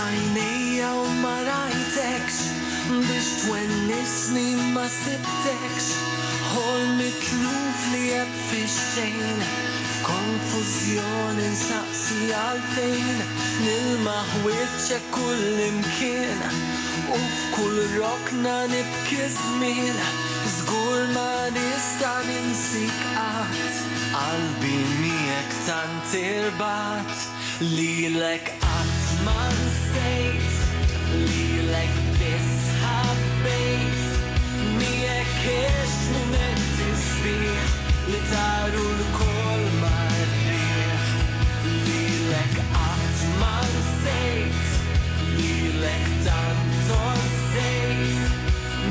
għajnejja u ma rajtekx biex twennisni ma sibtekx ħol mitluf li jeb fix-xejn f'konfużjoni nsaqsi għalfejn nilmaħ wiċċek kull imkien u f'kull rokna nibki żmien żgur ma nista' ninsik qatt qalbi miegħek tant irbat lilek qatt ma nsejt lilek biss ħabbejt miegħek għext mumenti sbieħ li taru l-kol marriħ lilek qatt ma nsejt lilek tant ossejt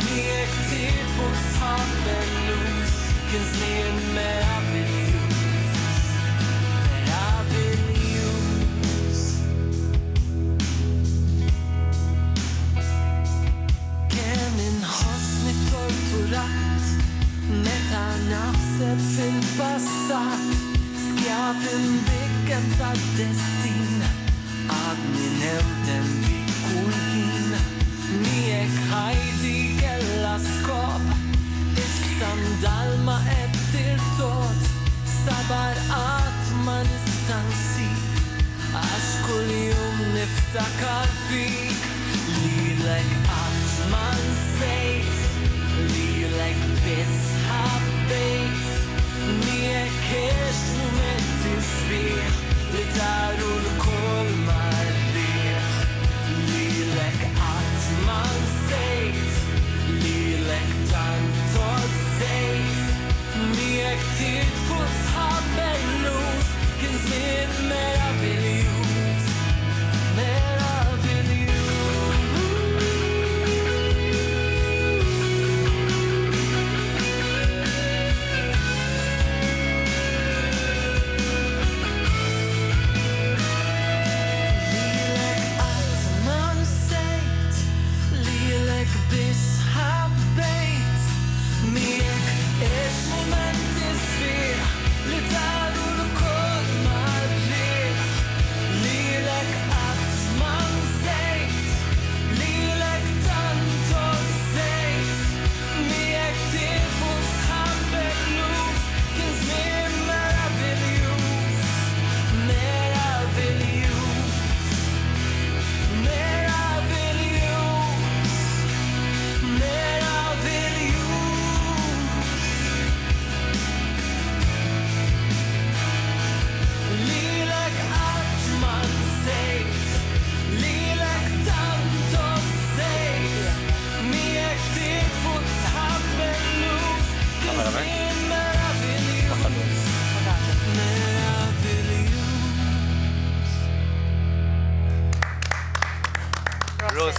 miegħek tifu sħab bellus kien żmien meravigliuż meta naħseb fil-passat skjaf imbikkem tad-destin għadni newden bi kull ħin miegħek ħajti kella skop issa mdalma qed tirtot sabar qatt ma nista' nsik għax kuljum niftakar fik lilek qatt ma nsejt lilek biss ħabbejt miegħek għext mumenti sbieħ li taru l-kol marriħ lilek qatt ma nsejt lilek tant ossejt miegħek tidfu sħab bellus kien żmien meravigliuż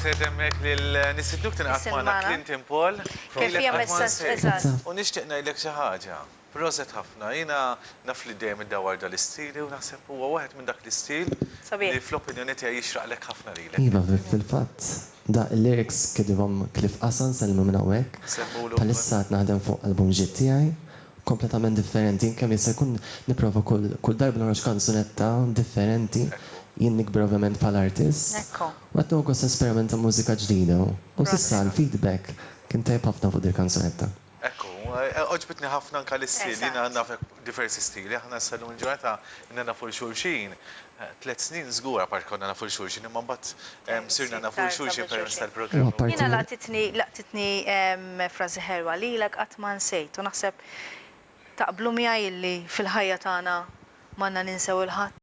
Sedemmek l-nisitnuk tinqat maħna Clinton Paul. Kif hija messaġġ U nixtieq ngħidlek xi ħaġa. Proset ħafna, jiena naf li dejjem iddawar dal-istili u naħseb huwa waħed minn dak l-istil li fl-opinjoni tiegħi jixraqlek ħafna lilek. Iva, fil-fatt, da l-lyrics kedibhom Cliff Hassan salmu minn hawnhekk. Bħalissa qed naħdem fuq album ġid tiegħi, kompletament differenti, kemm jista' jkun nipprova kull darba nagħmel kanzunetta differenti. Jien nikber ovvjament pal-artist. U għattu għos esperimenta mużika ġdida. U sissa l-feedback kien tajb ħafna fuq il-kanzunetta. Ekku, oġbitni ħafna anka l-istil, jina għanna diversi stili, ħana s-sallu nġurata n-għanna fuq xulxin. 3 snin zgura par konna nafu xulxin, imma bat sirna nafu xulxin per tal-programm. Jina laqtitni frazi ħerwa li l-għat ma nsejt, u naħseb taqblu miħaj li fil-ħajja tagħna manna ninsew il-ħadd.